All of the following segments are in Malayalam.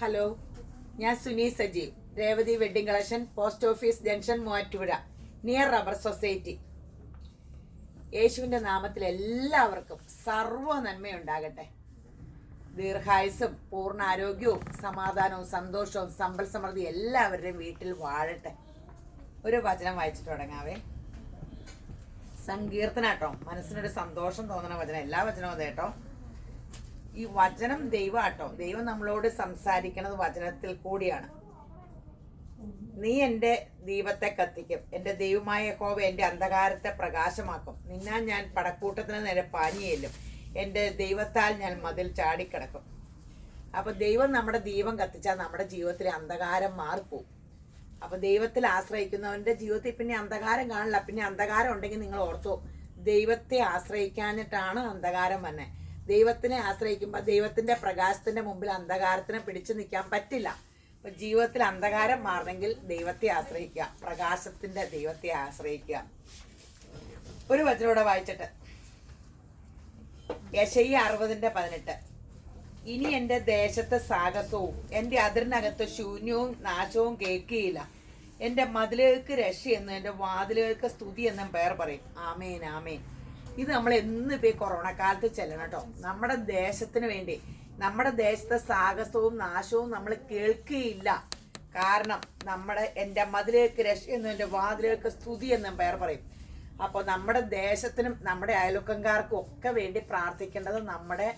ഹലോ, ഞാൻ Suni Sajeev, Revathi wedding collection, post office junction, Muvattupuzha, near rubber society. യേശുവിൻ്റെ നാമത്തിൽ എല്ലാവർക്കും സർവ്വ നന്മയുണ്ടാകട്ടെ. ദീർഘായുസും പൂർണ്ണ ആരോഗ്യവും സമാധാനവും സന്തോഷവും സമ്പൽ സമൃദ്ധി എല്ലാവരുടെയും വീട്ടിൽ വാഴട്ടെ. ഒരു വചനം വായിച്ചിട്ട് തുടങ്ങാവേ. സങ്കീർത്തനാട്ടോ, മനസ്സിനൊരു സന്തോഷം തോന്നുന്ന വചനം. എല്ലാ വചനവും അതേട്ടോ. ഈ വചനം ദൈവമാട്ടോ. ദൈവം നമ്മളോട് സംസാരിക്കുന്നത് വചനത്തിൽ കൂടിയാണ്. നീ എൻ്റെ ദീപത്തെ കത്തിക്കും, എൻ്റെ ദൈവമായ യഹോവ എൻ്റെ അന്ധകാരത്തെ പ്രകാശമാക്കും. നിന്നാ ഞാൻ പടക്കൂട്ടത്തിന് നേരെ പാഞ്ഞുചെല്ലും, എൻ്റെ ദൈവത്താൽ ഞാൻ മതിൽ ചാടിക്കിടക്കും. അപ്പൊ ദൈവം നമ്മുടെ ദീപം കത്തിച്ചാൽ നമ്മുടെ ജീവിതത്തിലെ അന്ധകാരം മാറിപ്പോവും. അപ്പൊ ദൈവത്തിൽ ആശ്രയിക്കുന്നവന്റെ ജീവിതത്തിൽ പിന്നെ അന്ധകാരം കാണില്ല. പിന്നെ അന്ധകാരം ഉണ്ടെങ്കിൽ നിങ്ങൾ ഓർത്തോ, ദൈവത്തെ ആശ്രയിക്കാനിട്ടാണ് അന്ധകാരം വന്നെ. ദൈവത്തിനെ ആശ്രയിക്കുമ്പോൾ ദൈവത്തിന്റെ പ്രകാശത്തിന്റെ മുമ്പിൽ അന്ധകാരത്തിന് പിടിച്ചു നിൽക്കാൻ പറ്റില്ല. അപ്പൊ ജീവിതത്തിൽ അന്ധകാരം മാറണമെങ്കിൽ ദൈവത്തെ ആശ്രയിക്കുക, പ്രകാശത്തിന്റെ ദൈവത്തെ ആശ്രയിക്കുക. ഒരു വചനോടെ വായിച്ചിട്ട്, യെശയ്യാ 60:18. ഇനി എൻ്റെ ദേശത്തെ സാഹസവും എൻ്റെ അതിരിനകത്ത് ശൂന്യവും നാശവും കേൾക്കുകയില്ല. എൻ്റെ മതിലുകൾക്ക് രക്ഷയെന്നും എൻ്റെ വാതിലുകൾക്ക് സ്തുതി എന്നും പേർ പറയും. ആമേൻ, ആമേൻ. ഇത് നമ്മൾ എന്നിപ്പോൾ ഈ കൊറോണ കാലത്ത് ചെല്ലണം കേട്ടോ. നമ്മുടെ ദേശത്തിന് വേണ്ടി, നമ്മുടെ ദേശത്തെ സാഹസവും നാശവും നമ്മൾ കേൾക്കുകയില്ല. കാരണം എൻ്റെ മതിലുകൾക്ക് രക്ഷയെന്നും എൻ്റെ വാതിലുകൾക്ക് സ്തുതി എന്നും പേർ പറയും. അപ്പോൾ നമ്മുടെ ദേശത്തിനും നമ്മുടെ അയൽവക്കംകാർക്കും ഒക്കെ വേണ്ടി പ്രാർത്ഥിക്കേണ്ടത് നമ്മുടെ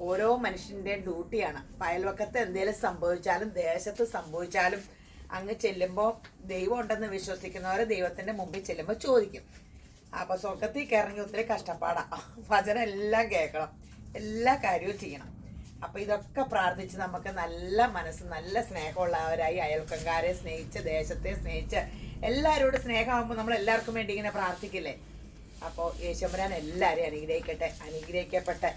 ഓരോ മനുഷ്യൻ്റെയും ഡ്യൂട്ടിയാണ്. അയൽവക്കത്ത് എന്തെങ്കിലും സംഭവിച്ചാലും ദേശത്ത് സംഭവിച്ചാലും അങ്ങ് ചെല്ലുമ്പോൾ ദൈവം ഉണ്ടെന്ന് വിശ്വസിക്കുന്നവരെ ദൈവത്തിൻ്റെ മുമ്പിൽ ചെല്ലുമ്പോൾ ചോദിക്കും. അപ്പോൾ സ്വർഗത്തിൽ കയറങ്ങി ഒത്തിരി കഷ്ടപ്പാടാണ്. വചനം എല്ലാം കേൾക്കണം, എല്ലാ കാര്യവും ചെയ്യണം. അപ്പോൾ ഇതൊക്കെ പ്രാർത്ഥിച്ച് നമുക്ക് നല്ല മനസ്സ്, നല്ല സ്നേഹമുള്ളവരായി അയൽവക്കംകാരെ സ്നേഹിച്ച്, ദേശത്തെ സ്നേഹിച്ച്, എല്ലാവരോടും സ്നേഹമാകുമ്പോൾ നമ്മൾ എല്ലാവർക്കും വേണ്ടി ഇങ്ങനെ പ്രാർത്ഥിക്കില്ലേ. അപ്പോൾ യേശുമ്പരാൻ എല്ലാവരെയും അനുഗ്രഹിക്കട്ടെ. അനുഗ്രഹിക്കപ്പെട്ടെ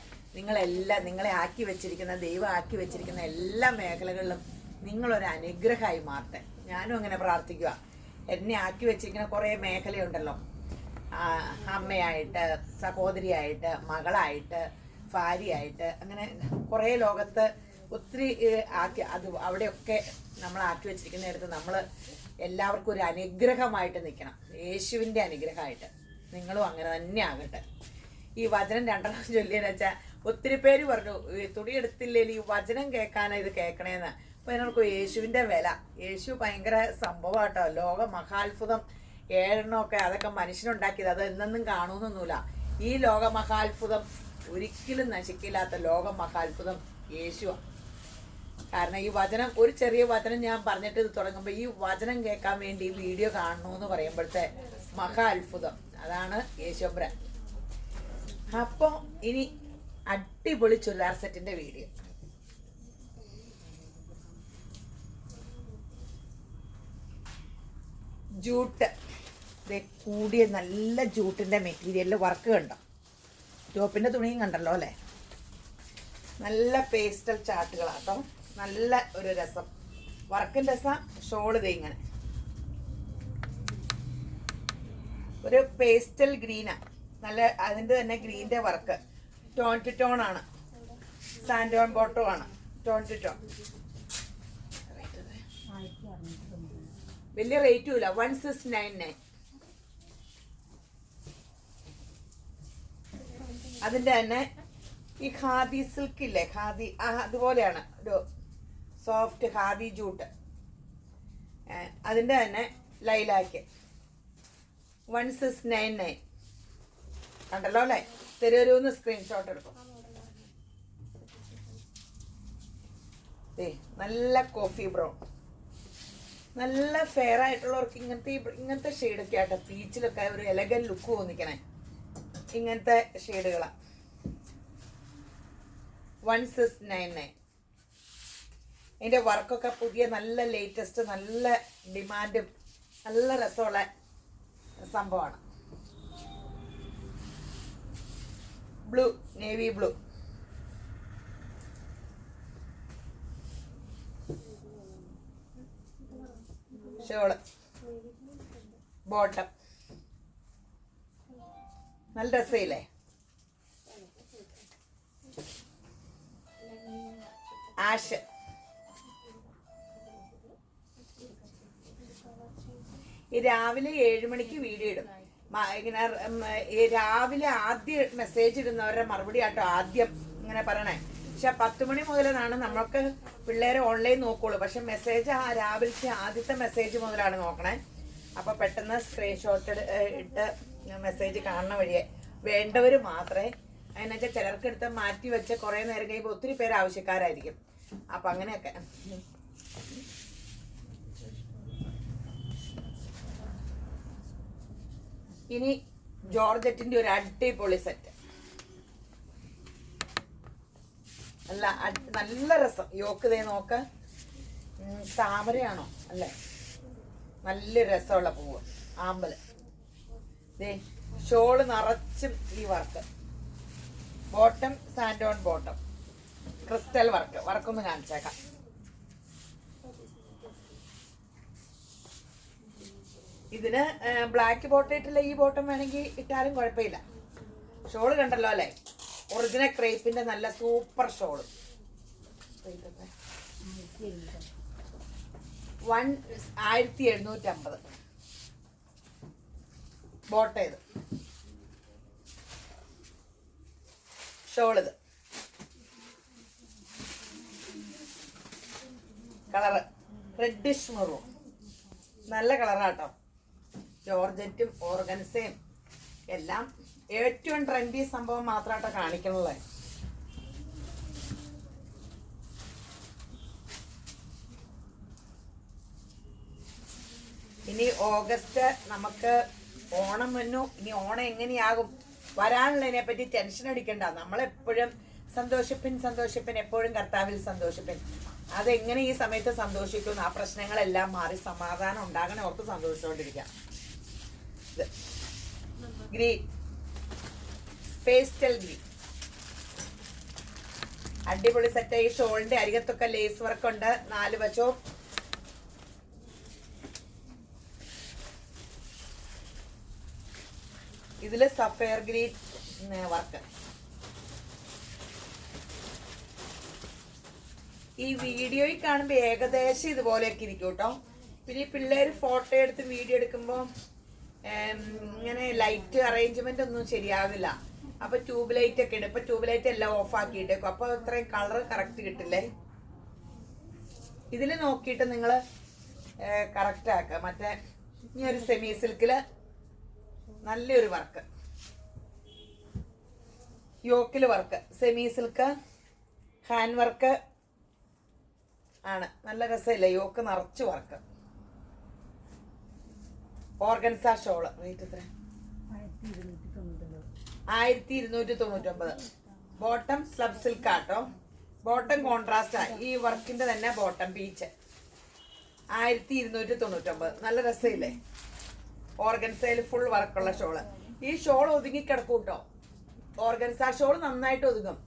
നിങ്ങളെ ആക്കി വെച്ചിരിക്കുന്ന, ദൈവം ആക്കി വെച്ചിരിക്കുന്ന എല്ലാ മേഖലകളിലും നിങ്ങളൊരു അനുഗ്രഹമായി മാറട്ടെ. ഞാനും അങ്ങനെ പ്രാർത്ഥിക്കുക. എന്നെ ആക്കി വെച്ചിരിക്കുന്ന കുറേ മേഖലയുണ്ടല്ലോ. അമ്മയായിട്ട്, സഹോദരിയായിട്ട്, മകളായിട്ട്, ഭാര്യയായിട്ട്, അങ്ങനെ കുറേ ലോകത്ത് ഒത്തിരി ആക്കി, അവിടെയൊക്കെ നമ്മൾ ആക്കി വെച്ചിരിക്കുന്നിടത്ത് നമ്മൾ എല്ലാവർക്കും ഒരു അനുഗ്രഹമായിട്ട് നിൽക്കണം. യേശുവിൻ്റെ അനുഗ്രഹമായിട്ട് നിങ്ങളും അങ്ങനെ തന്നെ ആകട്ടെ. ഈ വചനം 2 ചൊല്ലിയെന്ന് വെച്ചാൽ ഒത്തിരി പേര് പറഞ്ഞു, തുണി എടുത്തില്ലെങ്കിൽ ഈ വചനം കേൾക്കാനാണ് ഇത് കേൾക്കണേന്ന്. അപ്പോൾ എന്നോർക്കും യേശുവിൻ്റെ വില. യേശു ഭയങ്കര സംഭവമാട്ടോ. ലോക മഹാത്ഭുതം 7 അതൊക്കെ മനുഷ്യനുണ്ടാക്കിയത്. അത് എന്നെന്നും കാണുന്നൊന്നുമില്ല. ഈ ലോക മഹാത്ഭുതം ഒരിക്കലും നശിക്കില്ലാത്ത ലോക മഹാത്ഭുതം യേശുവാണ്. കാരണം ഈ വചനം, ഒരു ചെറിയ വചനം ഞാൻ പറഞ്ഞിട്ട് ഇത് തുടങ്ങുമ്പോൾ ഈ വചനം കേൾക്കാൻ വേണ്ടി ഈ വീഡിയോ കാണണമെന്ന് പറയുമ്പോഴത്തെ മഹാ അത്ഭുതം അതാണ് യേശുമ്പരാൻ. അപ്പോൾ ഇനി അടിപൊളി ചുരിദാർ സെറ്റിന്റെ വീഡിയോ. ജൂട്ട്, കൂടിയ നല്ല ജൂട്ടിന്റെ മെറ്റീരിയലിൽ വർക്ക് കണ്ടോ. ടോപ്പിന്റെ തുണിയും കണ്ടല്ലോ അല്ലേ. നല്ല പേസ്റ്റൽ ചാർട്ടുകളാട്ടോ. നല്ല ഒരു രസം, വർക്കിൻ്റെ രസം. ഷോള് ദേ ഇങ്ങനെ ഒരു പേസ്റ്റൽ ഗ്രീനാ. നല്ല അതിൻ്റെ തന്നെ ഗ്രീൻ്റെ വർക്ക്. ടോൺ ടു ടോൺ ആണ്, സാൻഡോൺ ബോട്ടോ ആണ്. Tone to tone. വലിയ റേറ്റും ഇല്ല. 1699. അതിൻ്റെ തന്നെ ഈ ഖാദി സിൽക്ക് ഇല്ലേ, ഖാദി അതുപോലെയാണ് ഒരു സോഫ്റ്റ് ഖാദി ജൂട്ട്. അതിൻ്റെ തന്നെ ലൈലാക്ക് 1699. കണ്ടല്ലോ അല്ലേ. തരൂന്ന് സ്ക്രീൻഷോട്ട് എടുക്കും. നല്ല കോഫി ബ്രൗൺ, നല്ല ഫെയർ ആയിട്ടുള്ളവർക്ക് ഇങ്ങനത്തെ ഷെയ്ഡൊക്കെ ആട്ടോ. പീച്ചിലൊക്കെ ഒരു എലഗൻ ലുക്ക് തോന്നിക്കണേ. ഇങ്ങനത്തെ ഷെയ്ഡുകളാണ് 1699. അതിൻ്റെ വർക്കൊക്കെ പുതിയ, നല്ല ലേറ്റസ്റ്റ്, നല്ല ഡിമാൻഡും നല്ല രസമുള്ള സംഭവമാണ്. Blue, navy blue. Shawl, bottom. നല്ല രസമില്ലേ. ആഷ് ഈ രാവിലെ 7 മണിക്ക് വീഡിയോ ഇടും. ഇങ്ങനെ രാവിലെ ആദ്യം മെസ്സേജ് ഇടുന്നവരുടെ മറുപടി ആട്ടോ ആദ്യം ഇങ്ങനെ പറയണേ. പക്ഷെ 10 മണി മുതലാണ് നമ്മൾക്ക് പിള്ളേരെ ഓൺലൈൻ നോക്കുള്ളൂ. പക്ഷെ മെസ്സേജ് രാവിലത്തെ ആദ്യത്തെ മെസ്സേജ് മുതലാണ് നോക്കണേ. അപ്പൊ പെട്ടെന്ന് സ്ക്രീൻഷോട്ട് ഇട്ട് മെസ്സേജ് കാണുന്ന വഴിയെ വേണ്ടവർ മാത്രമേ. അതിനൊക്കെ ചിലർക്ക് എടുത്ത് മാറ്റി വെച്ച് കുറെ നേരം കഴിയുമ്പോൾ ഒത്തിരി പേര് ആവശ്യക്കാരായിരിക്കും. അപ്പൊ അങ്ങനെയൊക്കെ. ഇനി ജോർജറ്റിന്റെ ഒരു അടിപൊളി സെറ്റ്. നല്ല രസം. യോക്ക് ദേ നോക്ക്, താമരയാണോ അല്ലേ? നല്ല രസമുള്ള പൂവ്, ആമ്പല്. ദേ ഷോള് നിറച്ചും ഈ വർക്ക്. ബോട്ടം സാൻഡോൺ ബോട്ടം, ക്രിസ്റ്റൽ വർക്കൊന്ന് കാണിച്ചേക്കാം. ഇതിന് ബ്ലാക്ക് ബോട്ടം ഇട്ടില്ല, ഈ ബോട്ടം വേണമെങ്കിൽ ഇട്ടാലും കുഴപ്പമില്ല. ഷോള് കണ്ടല്ലോ അല്ലേ? ഒറിജിനൽ ക്രേപ്പിന്റെ നല്ല സൂപ്പർ ഷോള്. 1750 ബോട്ടം. ഇത് ഷോളിത് കളറ് റെഡിഷ് മെറൂൺ, നല്ല കളറാട്ടോ. ജോർജറ്റും ഓർഗൻസയും എല്ലാം ഏറ്റവും ട്രെൻഡി സംഭവം മാത്രമായിട്ടോ കാണിക്കണല്ലേ. ഇനി ഓഗസ്റ്റ് നമുക്ക് ഓണം വന്നു. ഇനി ഓണം എങ്ങനെയാകും വരാനുള്ളതിനെ പറ്റി ടെൻഷൻ അടിക്കണ്ട. നമ്മളെപ്പോഴും സന്തോഷിപ്പിൻ, എപ്പോഴും കർത്താവിൽ സന്തോഷിപ്പിൻ. അതെങ്ങനെ ഈ സമയത്ത് സന്തോഷിക്കുന്നു? ആ പ്രശ്നങ്ങളെല്ലാം മാറി സമാധാനം ഉണ്ടാകണേ ഓർത്ത് സന്തോഷിച്ചുകൊണ്ടിരിക്കാം. ഗ്രീൻ, പേസ്റ്റൽ ഗ്രീൻ, അടിപൊളി സെറ്റ്. ഈ ഷോളിന്റെ അരികത്തൊക്കെ ലേസ് വർക്ക് ഉണ്ട് 4 വശവും. ഇതില് സഫയർ ഗ്രീൻ വർക്ക്. ഈ വീഡിയോയിൽ കാണുമ്പോ ഏകദേശം ഇതുപോലെയൊക്കെ ഇരിക്കും കേട്ടോ. പിന്നെ ഈ പിള്ളേര് ഫോട്ടോ എടുത്ത് വീഡിയോ എടുക്കുമ്പോൾ ഇങ്ങനെ ലൈറ്റ് അറേഞ്ച്മെന്റ് ഒന്നും ശരിയാവില്ല. അപ്പൊ ട്യൂബ് ലൈറ്റ് ഒക്കെ ഉണ്ട്. ഇപ്പൊ ട്യൂബ് ലൈറ്റ് എല്ലാം ഓഫ് ആക്കിയിട്ടേക്കും. അപ്പൊ അത്രയും കളർ കറക്റ്റ് കിട്ടില്ലേ. ഇതില് നോക്കിയിട്ട് നിങ്ങള് കറക്റ്റ് ആക്കുക. മറ്റേ ഇനി ഒരു സെമി സിൽക്കില് നല്ലൊരു വർക്ക്, യോക്കില് work, semi silk hand work ആണ്. നല്ല രസമില്ല, യോക്ക് നിറച്ച് വർക്ക്. ഓർഗൻസ ഷോള് റേറ്റ് എത്ര? 1299. ബോട്ടം സ്ലബ് സിൽക്ക് ആട്ടോ. ബോട്ടം കോൺട്രാസ്റ്റ് ആണ്. ഈ വർക്കിന്റെ തന്നെ ബോട്ടം പീച്ച് 1299. നല്ല രസമില്ലേ? ഓർഗൻസയിൽ ഫുൾ വർക്കുള്ള ഷോള്. ഈ ഷോൾ ഒതുങ്ങി കിടക്കും കേട്ടോ. ഓർഗൻസ ഷോൾ നന്നായിട്ട് ഒതുങ്ങും.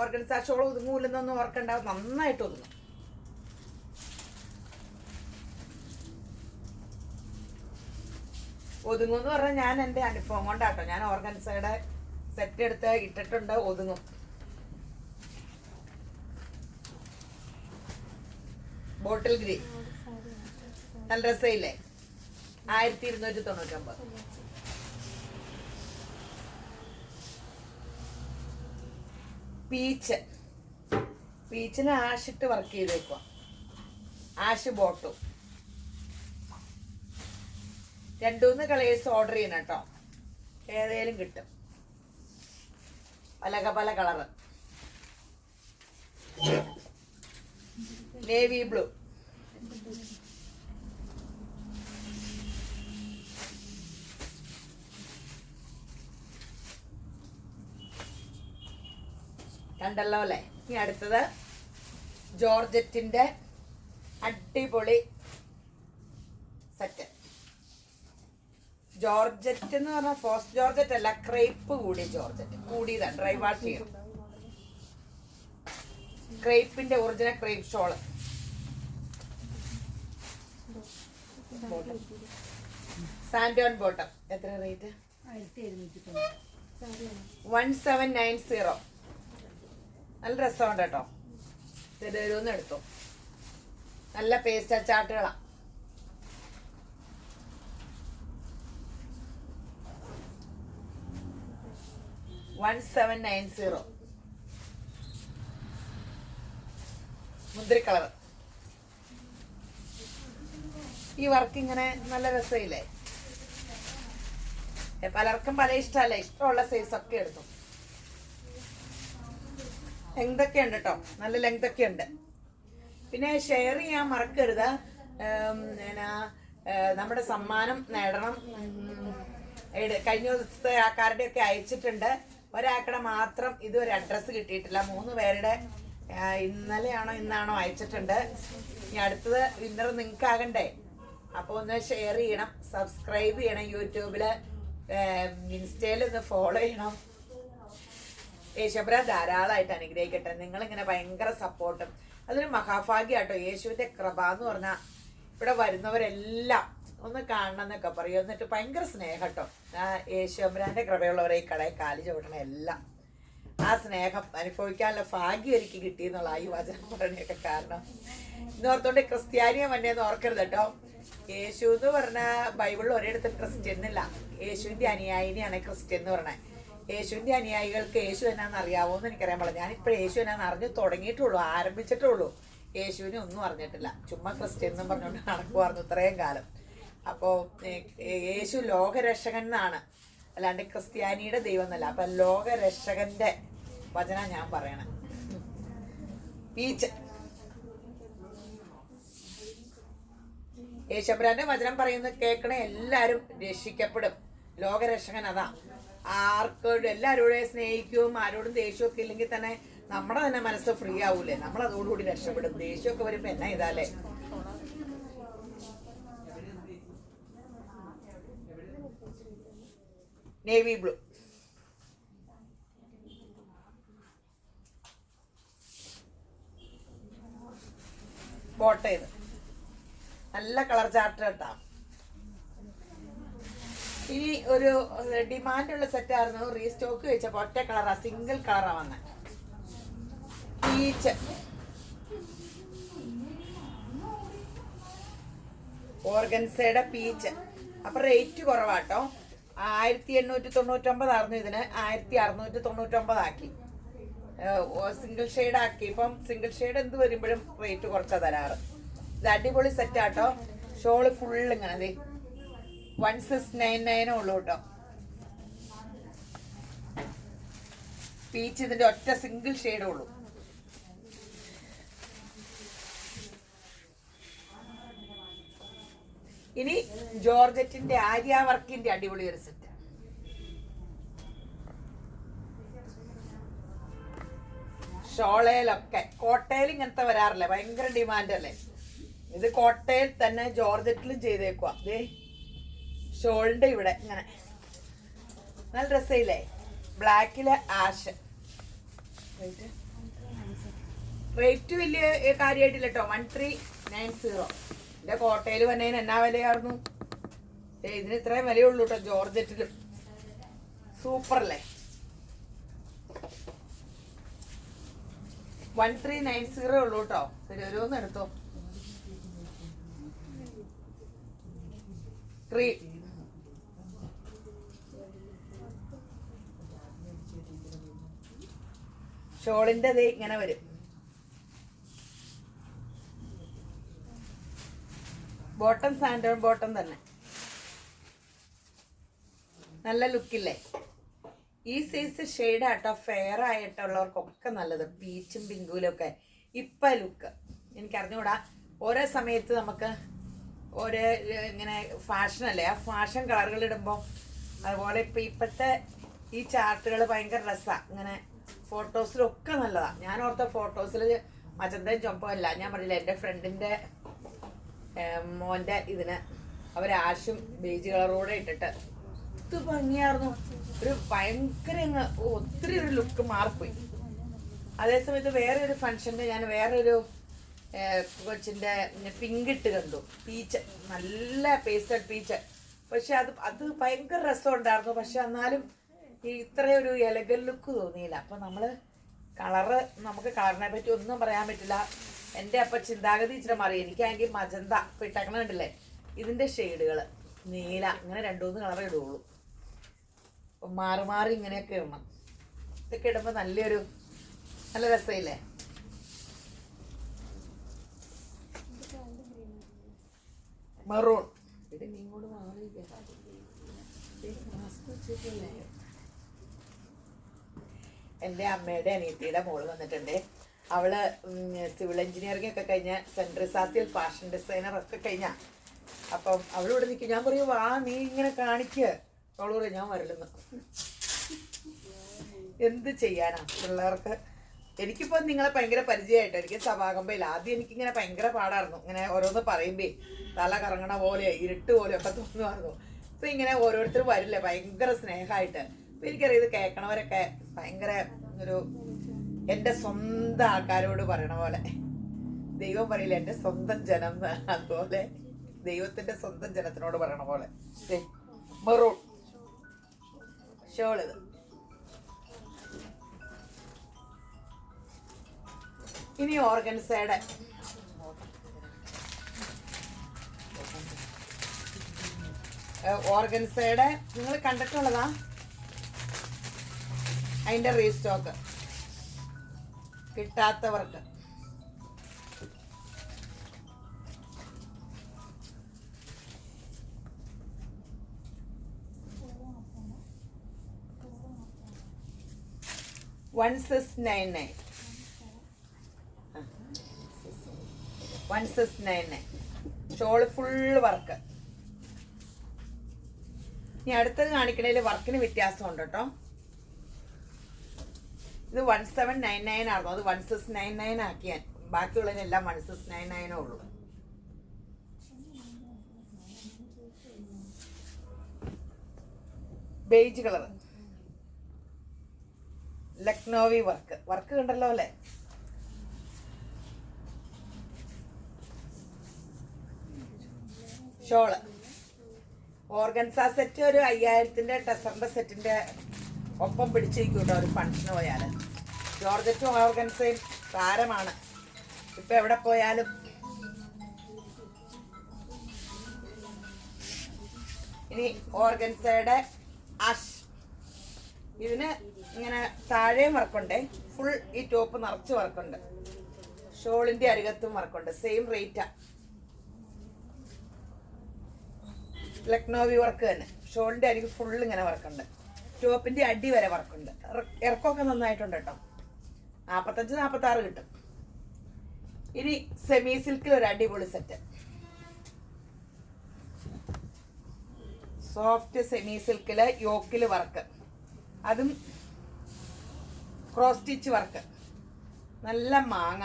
ഓർഗൻസ ഷോൾ ഒതുങ്ങൂലെന്നൊന്നും ഓർക്കണ്ടാവും, നന്നായിട്ട് ഒതുങ്ങും. ഒതുങ്ങുമെന്ന് പറഞ്ഞാൽ ഞാൻ എൻ്റെ അനുഭവം കൊണ്ടാട്ടോ. ഞാൻ ഓർഗൻസയുടെ സെറ്റ് എടുത്ത് ഇട്ടിട്ടുണ്ട്, ഒതുങ്ങും. ബോട്ടിൽ ഗ്രീൻ നല്ല രസമില്ലേ? 1299. പീച്ചിന് ആഷിട്ട് വർക്ക് ചെയ്തേക്കുക. ആഷ് ബോട്ടും 2-3 കളേഴ്സ് ഓർഡർ ചെയ്യണം കേട്ടോ. ഏതേലും കിട്ടും. പല കളറ്. നേവി ബ്ലൂ, കണ്ടല്ലോ അല്ലേ? ഇനി അടുത്തത് ജോർജറ്റിന്റെ അടിപൊളി സെറ്റ്. ജോർജറ്റ് എന്ന് പറഞ്ഞാൽ ഫോസ്റ്റ് ജോർജറ്റ് അല്ല, ക്രേപ്പ് കൂടിയ ജോർജറ്റ്. കൂടിയതാണ്, ഡ്രൈ വാഷ് ചെയ്യണം. ക്രേപ്പിന്റെ ഒറിജിനൽ ക്രേപ്പ് ഷോള്. സാൻഡോൺ ബോട്ടം. എത്ര റേറ്റ്? 1790. നല്ല രസമുണ്ട് കേട്ടോ. ഇതൊന്ന് എടുത്തോ. നല്ല പേസ്റ്റ് ചാട്ടുകളാ. 1790 മുന്തിരി കളർ. ഈ വർക്ക് ഇങ്ങനെ നല്ല രസമില്ലേ? പലർക്കും പല ഇഷ്ടമല്ലേ, ഇഷ്ടമുള്ള സൈസൊക്കെ എടുത്തു. ലെങ്തൊക്കെ ഉണ്ട് കേട്ടോ, നല്ല ലെങ്തൊക്കെ ഉണ്ട്. പിന്നെ ഷെയർ ചെയ്യാൻ മറക്കരുത്. നമ്മുടെ സമ്മാനം നേടണം. കഴിഞ്ഞ ദിവസത്തെ ആൾക്കാരുടെയൊക്കെ അയച്ചിട്ടുണ്ട്. ഒരാൾക്കുടെ മാത്രം ഇതുവരെ അഡ്രസ്സ് കിട്ടിയിട്ടില്ല. 3 പേരുടെ ഇന്നലെയാണോ ഇന്നാണോ അയച്ചിട്ടുണ്ട്. ഇനി അടുത്തത് വിന്നർ നിങ്ങൾക്ക് ആകണ്ടേ? അപ്പോൾ ഒന്ന് ഷെയർ ചെയ്യണം, സബ്സ്ക്രൈബ് ചെയ്യണം, യൂട്യൂബിൽ ഇൻസ്റ്റയിൽ ഒന്ന് ഫോളോ ചെയ്യണം. യേശുബ്ര ധാരാളമായിട്ട് അനുഗ്രഹിക്കട്ടെ. നിങ്ങളിങ്ങനെ ഭയങ്കര സപ്പോർട്ടും അതൊരു മഹാഭാഗ്യാട്ടോ. യേശുവിൻ്റെ കൃപ എന്ന് പറഞ്ഞാൽ ഇവിടെ വരുന്നവരെല്ലാം ഒന്ന് കാണണം എന്നൊക്കെ പറയും. എന്നിട്ട് ഭയങ്കര സ്നേഹം കേട്ടോ. യേശുബ്രാൻ്റെ കൃപയുള്ളവരെ ഈ കടയിൽ കാലി ചവിട്ടണ എല്ലാം ആ സ്നേഹം അനുഭവിക്കാനുള്ള ഭാഗ്യം എനിക്ക് കിട്ടിയെന്നുള്ള ഈ വചനം പറഞ്ഞൊക്കെ കാരണം. ഇന്നോർത്തോണ്ട് ക്രിസ്ത്യാനിയെ വന്നേന്ന് ഓർക്കരുത് കേട്ടോ. യേശു എന്ന് പറഞ്ഞ ബൈബിളിൽ ഒരിടത്തും ക്രിസ്ത്യൻ എന്നില്ല. യേശുവിൻ്റെ അനുയായിനെയാണ് ക്രിസ്ത്യൻ എന്ന് പറഞ്ഞത്. യേശുവിൻ്റെ അനുയായികൾക്ക് യേശു എന്നാന്ന് അറിയാവോ എന്ന് എനിക്കറിയാൻ പാടില്ല. ഞാനിപ്പോൾ യേശു എന്നാന്ന് അറിഞ്ഞു തുടങ്ങിയിട്ടുള്ളൂ, ആരംഭിച്ചിട്ടുള്ളൂ. യേശുവിനെ ഒന്നും അറിഞ്ഞിട്ടില്ല. ചുമ്മാ ക്രിസ്ത്യൻ എന്നും പറഞ്ഞുകൊണ്ട് നടക്കുമായിരുന്നു ഇത്രയും കാലം. അപ്പോൾ യേശു ലോകരക്ഷകൻ എന്നാണ്, അല്ലാണ്ട് ക്രിസ്ത്യാനിയുടെ ദൈവം എന്നല്ല. അപ്പം ലോകരക്ഷകന്റെ വചനം ഞാൻ പറയണം. പീച്ച് യേശുബ്രാന്റെ വചനം പറയുന്നത് കേൾക്കണേ, എല്ലാവരും രക്ഷിക്കപ്പെടും. ലോകരക്ഷകൻ അതാ. ആർക്കും എല്ലാവരോടും സ്നേഹിക്കുകയും ആരോടും ദേഷ്യമൊക്കെ ഇല്ലെങ്കിൽ തന്നെ നമ്മുടെ തന്നെ മനസ്സ് ഫ്രീ ആവൂലേ? നമ്മൾ അതോടുകൂടി രക്ഷപ്പെടും. ദേഷ്യമൊക്കെ വരുമ്പോ എന്നാ ഇതാലേ. നേവി ബ്ലൂ, ബോട്ട ഇത് നല്ല കളർ ചാർട്ട് കേട്ടാ. ഇനി ഒരു ഡിമാൻഡുള്ള സെറ്റായിരുന്നു, റീസ്റ്റോക്ക് വെച്ചപ്പോ ഒറ്റ കളറാ, സിംഗിൾ കളറാ വന്നെ. പീച്ച് ഓർഗൻസയുടെ പീച്ച്. അപ്പൊ റേറ്റ് കുറവാട്ടോ. 1899 ആയിരുന്നു ഇതിന്, 1699 ആക്കി. സിംഗിൾ ഷെയ്ഡ് ആക്കി. ഇപ്പം സിംഗിൾ ഷെയ്ഡ് എന്ത് വരുമ്പോഴും റേറ്റ് കുറച്ചാ തരാറ്. ഇത് അടിപൊളി സെറ്റാട്ടോ. ഷോള് ഫുള്ള് ഇങ്ങനെ 1699 ഉള്ളൂ കേട്ടോ. പീച്ച് ഇതിന്റെ ഒറ്റ സിംഗിൾ ഷെയ്ഡേ ഉള്ളൂ. ഇനി ജോർജറ്റിന്റെ ആര്യ വർക്കിന്റെ അടിപൊളി ഒരു സെറ്റ്. ഷോളയിലൊക്കെ കോട്ടയിൽ ഇങ്ങനത്തെ വരാറില്ലേ, ഭയങ്കര ഡിമാൻഡ് അല്ലേ. ഇത് കോട്ടയിൽ തന്നെ ജോർജറ്റിലും ചെയ്തേക്കുവാ. ദേ ഷോളിന്റെ ഇവിടെ ഇങ്ങനെ നല്ല ഡ്രസ്സില്ലേ, ബ്ലാക്കില് ആഷ്. റേറ്റ് വലിയ കാര്യമായിട്ടില്ല കേട്ടോ. 1390. എന്റെ കോട്ടയിൽ വന്നതിന് എന്നാ വിലയായിരുന്നു? ഇതിന് ഇത്രയും വിലയുള്ളൂ കേട്ടോ. ജോർജറ്റിലും സൂപ്പർ അല്ലേ. 1390 ഉള്ളൂ കേട്ടോ. ഓരോന്ന് എടുത്തോ. ക്രീം ഷോളിന്റെ ഇങ്ങനെ വരും. ബോട്ടം സാൻഡോൺ ബോട്ടം തന്നെ നല്ല ലുക്കില്ലേ. ഈ സൈസ് ഷെയ്ഡ് ആട്ടോ. ഫെയർ ആയിട്ടുള്ളവർക്കൊക്കെ നല്ലത്. പീച്ചും പിങ്കുലും ഒക്കെ ഇപ്പൊ ലുക്ക് എനിക്കറിഞ്ഞൂടാ. ഓരോ സമയത്ത് നമുക്ക് ഓരോ ഇങ്ങനെ ഫാഷനല്ലേ, ആ ഫാഷൻ കളറുകൾ ഇടുമ്പോൾ. അതുപോലെ ഇപ്പോഴത്തെ ഈ ചാർട്ടുകൾ ഭയങ്കര രസമാണ്. ഇങ്ങനെ ഫോട്ടോസിലൊക്കെ നല്ലതാണ്. ഞാൻ ഓർത്ത ഫോട്ടോസിൽ മജന്തയും ചൊമ്പല്ല. ഞാൻ പറഞ്ഞില്ല, എൻ്റെ ഫ്രണ്ടിൻ്റെ മോൻ്റെ ഇതിന് അവരാശും ബേജ് കളറൂടെ ഇട്ടിട്ട് ഇത് ഭംഗിയായിരുന്നു. ഒരു ഭയങ്കര ഒത്തിരി ഒരു ലുക്ക് മാറിപ്പോയി. അതേസമയത്ത് വേറെ ഒരു ഫംഗ്ഷൻ്റെ ഞാൻ വേറൊരു കൊച്ചിൻ്റെ പിങ്ക് ഇട്ട് കണ്ടു. പീച്ച്, നല്ല പേസ്റ്റഡ് പീച്ച്. പക്ഷെ അത് ഭയങ്കര രസമുണ്ടായിരുന്നു. പക്ഷെ എന്നാലും ഇത്രയൊരു എലഗൻ ലുക്ക് തോന്നിയില്ല. അപ്പം നമ്മൾ നമുക്ക് കളറിനെ പറ്റി ഒന്നും പറയാൻ പറ്റില്ല. എൻ്റെ അപ്പം ചിന്താഗതി ഇച്ചിരി മാറി. എനിക്കാണെങ്കിൽ മജന്ത ഇപ്പം ഇട്ടേക്കണ കണ്ടില്ലേ, ഇതിൻ്റെ ഷെയ്ഡുകൾ നീല, അങ്ങനെ 2-3 കളറേ ഇടുള്ളൂ. അപ്പം മാറി മാറി ഇങ്ങനെയൊക്കെ ഇടണം. ഇതൊക്കെ ഇടുമ്പോ നല്ല രസമില്ലേ? മെറൂൺ. എൻ്റെ അമ്മയുടെ അനിയത്തിയുടെ മോള് വന്നിട്ടുണ്ട്. അവള് സിവിൽ എഞ്ചിനീയറിംഗ് ഒക്കെ കഴിഞ്ഞ സെൻറ്റ് റിസാസിൽ ഫാഷൻ ഡിസൈനർ ഒക്കെ കഴിഞ്ഞ. അപ്പം അവളിവിടെ നിൽക്കും. ഞാൻ പറയും വാ നീ ഇങ്ങനെ കാണിക്കുക. അവള് പറയും ഞാൻ വരലെന്ന്. എന്ത് ചെയ്യാനാ പിള്ളേർക്ക്. എനിക്കിപ്പോൾ നിങ്ങളെ ഭയങ്കര പരിചയമായിട്ടോ. എനിക്ക് സഭാകമ്പയില്ല. ആദ്യം എനിക്കിങ്ങനെ ഭയങ്കര പാടായിരുന്നു. ഇങ്ങനെ ഓരോന്ന് പറയുമ്പേ തല കറങ്ങണ പോലെ ഇരുട്ട് പോലെ ഒക്കെ തോന്നുമായിരുന്നു. ഇപ്പം ഇങ്ങനെ ഓരോരുത്തരും വരില്ലേ ഭയങ്കര സ്നേഹമായിട്ട്. അപ്പം എനിക്കറിയാം ഇത് കേൾക്കണവരൊക്കെ ഭയങ്കര ഒരു എൻ്റെ സ്വന്തം ആൾക്കാരോട് പറയണ പോലെ. ദൈവം പറയില്ല എൻ്റെ സ്വന്തം ജനം, അതുപോലെ ദൈവത്തിൻ്റെ സ്വന്തം ജനത്തിനോട് പറയണ പോലെ. മെറൂൺ ഷോളിത്. ഇനി ഓർഗൻസയുടെ നിങ്ങൾ കണ്ടിട്ടുള്ളതാ. അതിൻ്റെ റീസ്റ്റോക്ക് കിട്ടാത്തവർക്ക് $1699. 1699 shawl full work. ഇനി അടുത്തത് കാണിക്കണേൽ വർക്കിന് വ്യത്യാസമുണ്ട് കേട്ടോ. ഇത് 1799 ആയിരുന്നു. അത് 1699 ആക്കിയാൽ ബാക്കിയുള്ളതിനെല്ലാം 1699 ഉള്ളൂ. ബേജ് കളർ ലക്നോവി വർക്ക് കണ്ടല്ലോ അല്ലേ? ഷോള് ഓർഗൻസ സെറ്റ് ഒരു 5000-ന്റെ ടെസറിന്റെ സെറ്റിന്റെ ഒപ്പം പിടിച്ചിരിക്കും കേട്ടോ. ഒരു ഫംഗ്ഷന് പോയാൽ ജോർജറ്റും ഓർഗൻസയും താരമാണ്. ഇപ്പൊ എവിടെ പോയാലും. ഇനി ഓർഗൻസയുടെ ആഷ്. ഇതിന് ഇങ്ങനെ താഴെയും വർക്കുണ്ട്. ഫുൾ ഈ ടോപ്പ് നിറച്ച് വർക്കുണ്ട്. ഷോളിന്റെ അരികത്തും വർക്കുണ്ട്. സെയിം റേറ്റാ. ലക്നോവി വർക്ക് തന്നെ. ഷോളിന്റെ അരികെ ഫുൾ ഇങ്ങനെ വർക്കുണ്ട്. ടോപ്പിന്റെ അടി വരെ വർക്കുണ്ട്. ഇറക്കമൊക്കെ നന്നായിട്ടുണ്ട് കേട്ടോ. 45-46 കിട്ടും. ഇനി സെമി സിൽക്കിൽ ഒരു അടിപൊളി സെറ്റ്. സോഫ്റ്റ് സെമി സിൽക്കില് യോക്കില് വർക്ക്. അതും ക്രോസ് സ്റ്റിച്ച് വർക്ക്. നല്ല മാങ്ങ.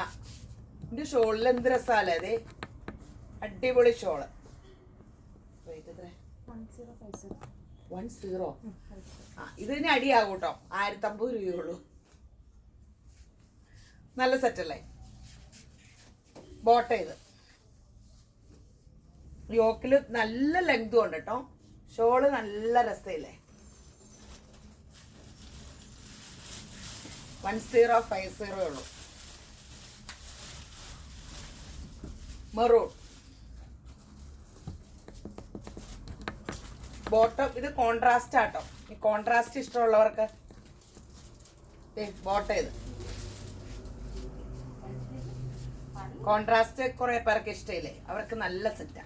ഇതിന്റെ ഷോളിൽ എന്ത് രസാലേ. അതെ അടിപൊളി ഷോള്. 10. ഇതിന് അടിയാകും കേട്ടോ. 1050 രൂപയുള്ളൂ. നല്ല സെറ്റല്ലേ? ബോട്ട ഇത് യോക്കില് നല്ല ലെങ്തും ഉണ്ട് കേട്ടോ. ഷോള് നല്ല രസമില്ലേ? 1050 ഉള്ളൂ. Maroon bottom. ഇത് കോൺട്രാസ്റ്റ് ആട്ടോ. ഈ കോൺട്രാസ്റ്റ് ഇഷ്ടമുള്ളവർക്ക് ബോട്ട. ഇത് കോൺട്രാസ്റ്റ് കുറെ പേർക്ക് ഇഷ്ടമില്ലേ? അവർക്ക് നല്ല സെറ്റാ.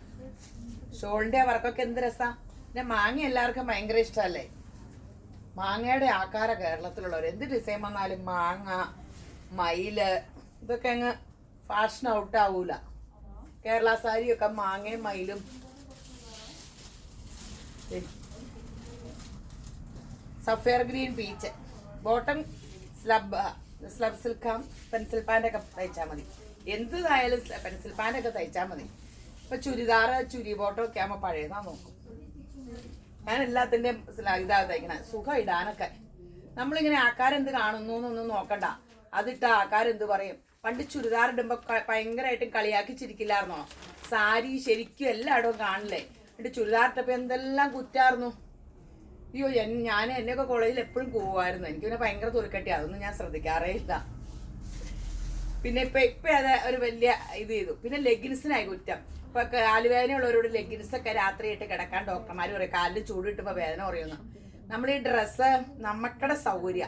ഷോളിന്റെ വർക്കൊക്കെ എന്ത് രസാ. പിന്നെ മാങ്ങ എല്ലാവർക്കും ഭയങ്കര ഇഷ്ടമല്ലേ? മാങ്ങയുടെ ആക്കാര കേരളത്തിലുള്ളവർ എന്ത് ഡിസൈൻ വന്നാലും മാങ്ങ, മയില് ഇതൊക്കെ അങ്ങ് ഫാഷൻ ഔട്ട് ആവൂല. കേരള സാരിയൊക്കെ മാങ്ങയും മയിലും. Sapphire green peach. Bottom slub സിൽക്കാം. പെൻസിൽ പാൻ്റൊക്കെ തയ്ച്ചാൽ മതി. എന്തായാലും പെൻസിൽ പാൻ്റൊക്കെ തയ്ച്ചാൽ മതി. ഇപ്പൊ ചുരിദാറ് ചുരി ബോട്ടം ഒക്കെ ആകുമ്പോൾ പഴയതാ നോക്കും. ഞാൻ എല്ലാത്തിൻ്റെയും ഇതാ തയ്ക്കണ. സുഖം ഇടാനൊക്കെ. നമ്മളിങ്ങനെ ആക്കാരെന്ത് കാണുന്നു എന്നൊന്നും നോക്കണ്ട. അതിട്ട ആക്കാരെന്ത് പറയും. പണ്ട് ചുരിദാർ ഇടുമ്പോ ഭയങ്കരമായിട്ടും കളിയാക്കി ചിരിക്കില്ലായിരുന്നോ? സാരി ശരിക്കും എല്ലായിടവും കാണില്ലേ? എന്നിട്ട് ചുരിദാർ ഇട്ടപ്പോ എന്തെല്ലാം കുറ്റായിരുന്നു. അയ്യോ ഞാൻ എന്നെയൊക്കെ കോളേജിൽ എപ്പോഴും പോവായിരുന്നു. എനിക്ക് പിന്നെ ഭയങ്കര തുറക്കട്ടി. അതൊന്നും ഞാൻ ശ്രദ്ധിക്കാറേ ഇല്ല. പിന്നെ ഇപ്പൊ അത് ഒരു വലിയ ഇത് ചെയ്തു. പിന്നെ ലെഗിൻസിനായി കുറ്റം. ഇപ്പൊ കാലുവേദനയുള്ളവരോട് ലെഗിൻസൊക്കെ രാത്രിയായിട്ട് കിടക്കാൻ ഡോക്ടർമാർ പറയും. കാലിൽ ചൂട് കിട്ടുമ്പോ വേദന കുറയുന്നു. നമ്മൾ ഈ ഡ്രസ്സ് നമ്മക്കടെ സൗകര്യ.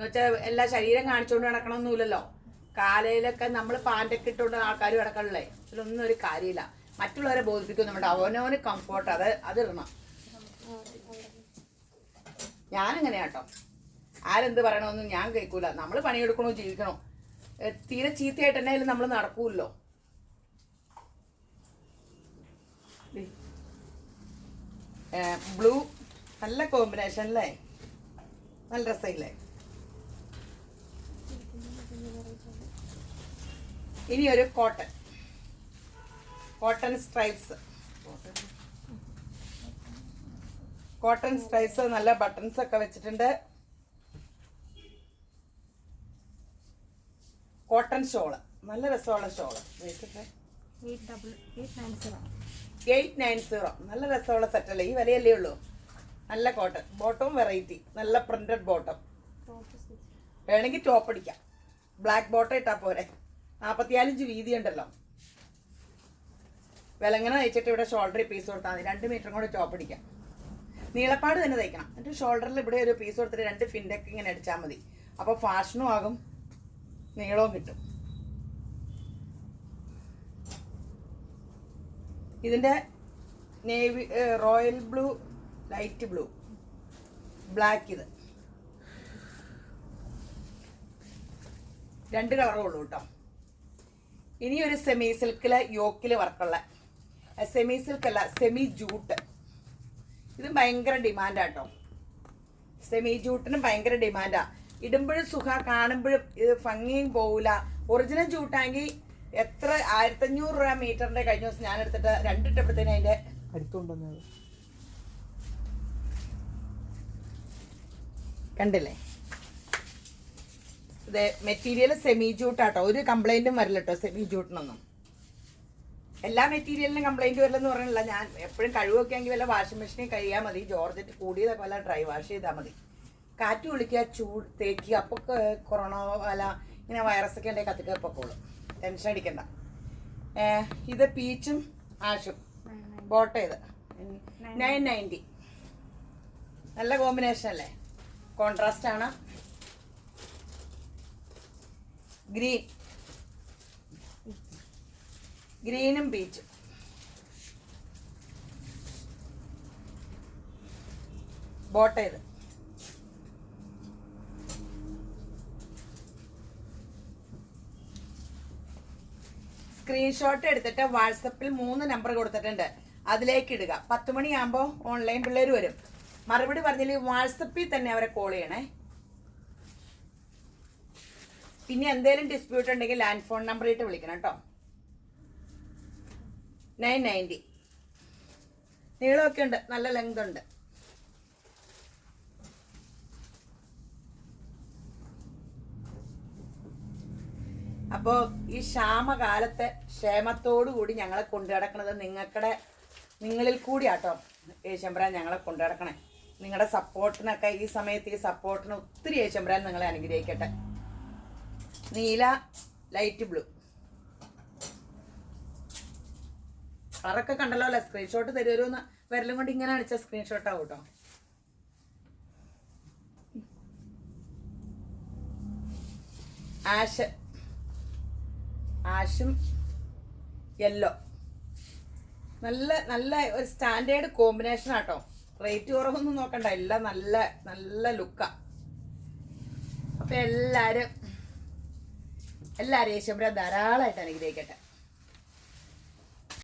എന്ന് വെച്ചാൽ എല്ലാ ശരീരം കാണിച്ചുകൊണ്ട് നടക്കണമെന്നില്ലല്ലോ. കാലയിലൊക്കെ നമ്മൾ പാൻറ്റൊക്കെ ഇട്ടുകൊണ്ട് ആൾക്കാർ കിടക്കണല്ലേ. ഇതിലൊന്നും ഒരു കാര്യമില്ല. മറ്റുള്ളവരെ ബോധിപ്പിക്കുന്നു വേണ്ട, അവനവന് കംഫോർട്ട് അത് ഇടണം. ഞാനെങ്ങനെയാട്ടോ, ആരെന്ത് പറയണമെന്നും ഞാൻ കേൾക്കൂല. നമ്മൾ പണിയെടുക്കണോ ജീവിക്കണോ. തീരെ ചീത്തയായിട്ട് തന്നെ നമ്മൾ നടക്കൂല്ലോ. ബ്ലൂ നല്ല കോമ്പിനേഷൻ അല്ലേ, നല്ല രസമില്ലേ. ഇനി ഒരു കോട്ടൺ സ്ട്രൈപ്സ് നല്ല ബട്ടൺസ് ഒക്കെ വെച്ചിട്ടുണ്ട്. കോട്ടൺ ഷോള്, നല്ല രസമുള്ള ഷോള്. 890 നല്ല രസമുള്ള സെറ്റല്ലേ. ഈ വിലയല്ലേ ഉള്ളൂ. നല്ല കോട്ടൺ ബോട്ടം, വെറൈറ്റി, നല്ല പ്രിന്റഡ് ബോട്ടം. വേണമെങ്കിൽ ടോപ്പ് അടിക്കാം. ബ്ലാക്ക് ബോട്ടം ഇട്ടാൽ പോരെ. 44 ഇഞ്ച് വീതി ഉണ്ടല്ലോ. വിലങ്ങനെ തയ്ച്ചിട്ട് ഇവിടെ ഷോൾഡറിൽ പീസ് കൊടുത്താൽ മതി. 2 മീറ്ററും കൂടെ ടോപ്പ് അടിക്കാം. നീളപ്പാട് തന്നെ തയ്ക്കണം. എന്നിട്ട് ഷോൾഡറിൽ ഇവിടെ ഒരു പീസ് കൊടുത്തിട്ട് 2 ഫിൻഡൊക്കെ ഇങ്ങനെ അടിച്ചാൽ മതി. അപ്പോൾ ഫാഷനും ആകും, നീളവും കിട്ടും. ഇതിൻ്റെ navy, royal blue, light blue, black, ഇത് 2 കളറേ ഉള്ളൂ കേട്ടോ. ഇനി ഒരു സെമി സിൽക്കിലെ യോക്കിൽ വർക്കുള്ള, സെമി സിൽക്കല്ല, സെമി ജൂട്ട്. ഇത് ഭയങ്കര ഡിമാൻഡാട്ടോ. സെമി ജൂട്ടിന് ഭയങ്കര ഡിമാൻഡാ. ഇടുമ്പോഴും സുഖ, കാണുമ്പോഴും ഇത് ഭംഗിയും പോവില്ല. ഒറിജിനൽ ജൂട്ടാണെങ്കിൽ എത്ര 1500 രൂപ മീറ്ററിന്റെ കഴിഞ്ഞ ദിവസം ഞാൻ എടുത്തിട്ട് 2 ഇട്ടപ്പോഴത്തേന് അതിന്റെ അടുത്തുണ്ടെന്നത് കണ്ടില്ലേ. ഇത് മെറ്റീരിയൽ സെമി ജൂട്ടാട്ടോ. ഒരു കംപ്ലൈന്റും വരില്ല കേട്ടോ സെമി ജൂട്ടിനൊന്നും. എല്ലാ മെറ്റീരിയലിനും കംപ്ലൈന്റ് വരില്ലെന്ന് പറഞ്ഞില്ല. ഞാൻ എപ്പോഴും കഴിവൊക്കെ ആണെങ്കിൽ വല്ല വാഷിംഗ് മെഷീനിൽ കഴിയാൽ മതി. ജോർജറ്റ് കൂടിയതൊക്കെ വല്ല ഡ്രൈ വാഷ് ചെയ്താൽ മതി. കാറ്റ് വിളിക്കുക, ചൂട് തേക്കുക. അപ്പോൾ കൊറോണ അല്ല ഇങ്ങനെ വൈറസൊക്കെ ഉണ്ടെങ്കിൽ കത്തിക്കുക പൊക്കോളും. ടെൻഷൻ അടിക്കണ്ട. ഇത് പീച്ചും ആഷും ബോട്ട, ഇത് 990. നല്ല കോമ്പിനേഷൻ അല്ലേ, കോൺട്രാസ്റ്റ് ആണ്. ഗ്രീനും പീച്ചും. ബോട്ട, ഇത് സ്ക്രീൻഷോട്ട് എടുത്തിട്ട് വാട്സപ്പിൽ 3 നമ്പർ കൊടുത്തിട്ടുണ്ട്, അതിലേക്ക് ഇടുക. 10 മണിയാകുമ്പോൾ ഓൺലൈൻ പിള്ളേർ വരും. മറുപടി പറഞ്ഞില്ല, വാട്സപ്പിൽ തന്നെ അവരെ കോൾ ചെയ്യണേ. പിന്നെ എന്തെങ്കിലും ഡിസ്പ്യൂട്ട് ഉണ്ടെങ്കിൽ ലാൻഡ് ഫോൺ നമ്പർ ഇട്ട് വിളിക്കണം കേട്ടോ. 990. നീളമൊക്കെ ഉണ്ട്, നല്ല ലെങ്ത് ഉണ്ട്. അപ്പോൾ ഈ ക്ഷാമകാലത്തെ ക്ഷേമത്തോടു കൂടി ഞങ്ങളെ കൊണ്ടു നടക്കുന്നത് നിങ്ങളിൽ കൂടിയാട്ടോ. യേശുമ്പരാൻ ഞങ്ങളെ കൊണ്ടു നടക്കണേ. നിങ്ങളുടെ സപ്പോർട്ടിനൊക്കെ ഈ സമയത്ത്, ഈ സപ്പോർട്ടിന് ഒത്തിരി യേശുമ്പരാൻ നിങ്ങളെ അനുഗ്രഹിക്കട്ടെ. നീല, ലൈറ്റ് ബ്ലൂ കളറൊക്കെ കണ്ടല്ലോ അല്ലേ. സ്ക്രീൻഷോട്ട് തരുമോന്ന് വിരലും കൊണ്ട് ഇങ്ങനെ അടിച്ച സ്ക്രീൻഷോട്ടാവും കേട്ടോ. ആഷും യെല്ലോ, നല്ല നല്ല ഒരു സ്റ്റാൻഡേർഡ് കോമ്പിനേഷൻ ആട്ടോ. റേറ്റ് കുറവൊന്നും നോക്കണ്ട, എല്ലാം നല്ല നല്ല ലുക്കാ. അപ്പൊ എല്ലാരും യേശുമ്പരാൻ ധാരാളമായിട്ട് അനുഗ്രഹിക്കട്ടെ.